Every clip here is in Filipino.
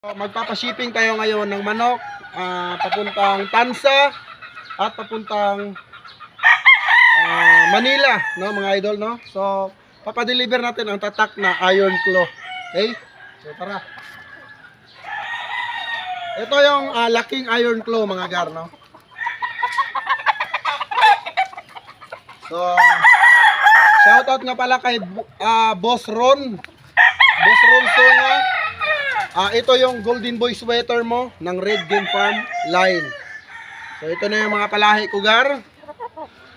Magpapashipping tayo ngayon ng manok papuntang Tansa at papuntang Manila, no mga idol, no. So papadeliver natin ang tatak na Iron Claw. Okay? So tara. Ito yung laking Iron Claw mga gar, no. So shoutout nga pala kay Boss Ron. Boss Ron Songa. Ito yung Golden Boy sweater mo ng Red Game Farm line. So ito na yung mga palahi ko gar.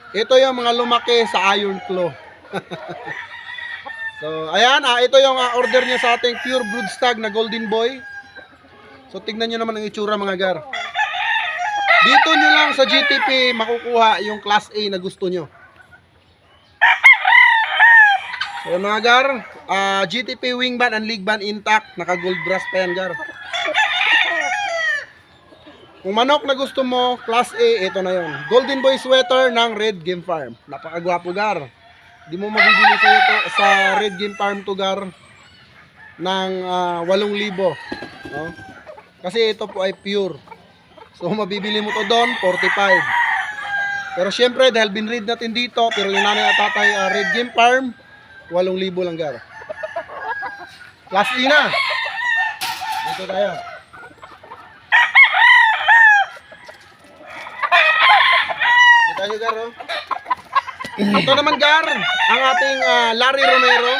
Ito yung mga lumaki sa Iron Claw. So ayan, ito yung order niya sa ating pure brood stag na Golden Boy. So tignan nyo naman ang itsura mga gar. Dito nyo lang sa GTP makukuha yung class A na gusto nyo. So mga gar, GTP wing band and leg band intact, naka gold brass pa yan gar. Kung manok na gusto mo, class A, ito na yon. Golden Boy sweater ng Red Game Farm. Napakagwapo gar. Di mo mabibili sa ito sa Red Game Farm to gar ng 8,000. No? Kasi ito po ay pure. So mabibili mo to doon 45. Pero syempre dahil binread natin dito, pero yung nanay at tatay Red Game Farm 8,000 lang gar. Class E na. Dito tayo. Dito tayo gar, oh. Ito naman gar, ang ating Larry Romero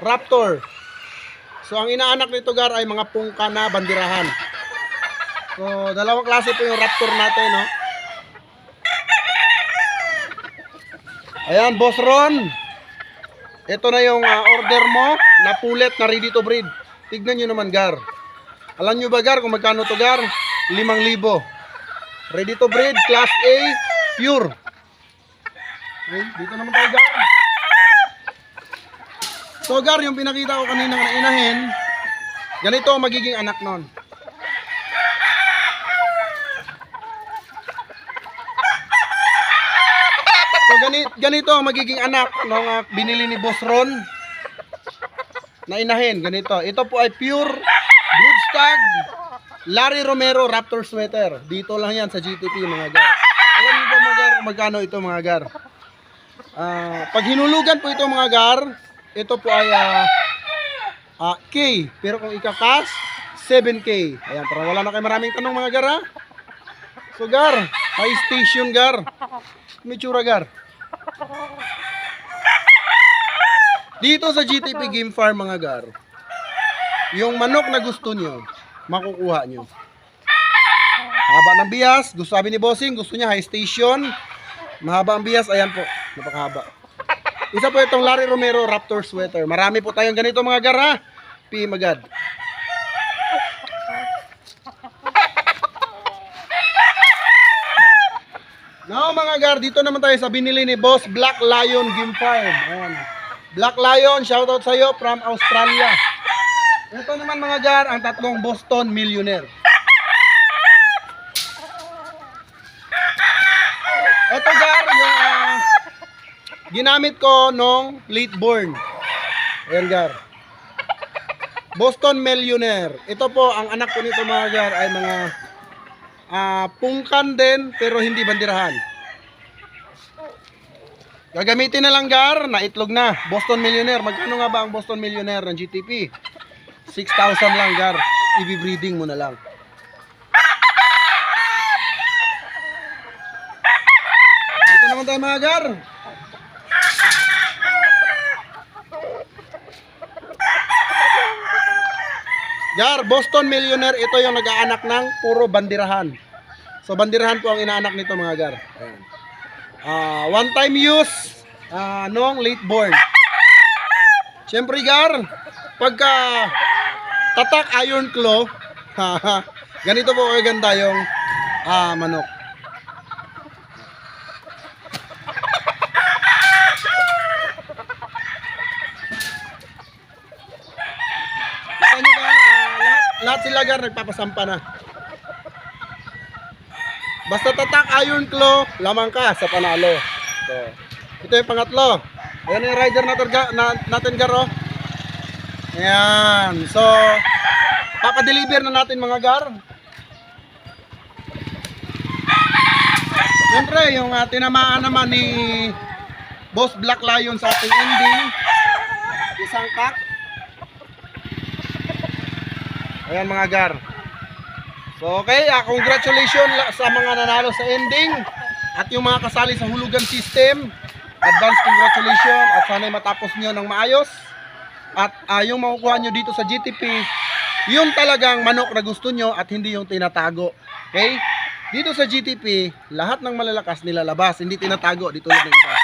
Raptor. So ang inaanak nito gar ay mga pungka na bandirahan. So dalawang klase po yung Raptor natin, no. Ayan, Boss Ron. Ito na yung order mo na pulet na ready to breed. Tignan nyo naman gar. Alam nyo ba gar kung magkano to gar? 5,000. Ready to breed, class A, pure. Okay, dito naman tayo gar. So gar, yung pinakita ko kanina na inahin, ganito ang magiging anak nun. So ganito ang magiging anak ng binili ni Boss Ron na inahin. Ganito. Ito po ay pure broodstag Larry Romero Raptor sweater. Dito lang yan sa GTP mga gar. Alam niyo ba mga gar magkano ito mga gar? Pag hinulugan po ito mga gar, ito po ay K. Pero kung ikakas, 7K. Ayan, para wala na kayo maraming tanong mga gar, ha? So gar, high station gar. Mitsura gar. Dito sa GTP Game Farm mga gar, yung manok na gusto nyo, makukuha nyo. Haba ng bias, gusto sabi ni Bossing, gusto niya high station. Mahaba ang bias, ayan po, napakahaba. Isa po itong Larry Romero Raptor sweater. Marami po tayong ganito mga gar, ha? PM agad. Now mga gar, dito naman tayo sa binili ni Boss Black Lion Game Farm. Ayan. Black Lion, shoutout sa iyo from Australia. Ito naman mga gar, ang tatlong Boston Millionaire. Ito gar, yung ginamit ko nung late born. Ayan gar. Boston Millionaire. Ito po, ang anak ko nito mga gar ay mga pungkan din pero hindi bandirahan. Gagamitin na lang gar na itlog na. Boston Millionaire. Magkano nga ba ang Boston Millionaire ng GTP? 6,000 lang gar. I-breeding mo na lang. Dito naman tayo mga gar. Gar, Boston Millionaire, ito yung nag-aanak ng puro bandirahan. So bandirahan po ang inaanak nito mga gar. Ayan. One time use noong late born. Siyempre gar, pagka tatak Iron Claw, ganito po kaganda yung manok. Lahat sila gar nagpapasampa na. Basta tatak Iron Claw, lamang ka sa panalo. So, ito yung pangatlo. Ayan yung rider natin gar, oh. Ayan. So, papadeliver na natin mga gar. Siyempre, yung tinamaan naman ni Boss Black Lion sa ating ending, isang kak. Ayan mga gar. So okay, congratulations sa mga nanalo sa ending at yung mga kasali sa hulugan system. Advance congratulations at sana'y matapos nyo ng maayos. At yung makukuha nyo dito sa GTP, yung talagang manok na gusto nyo at hindi yung tinatago. Okay? Dito sa GTP, lahat ng malalakas nilalabas, hindi tinatago dito lang ng iba.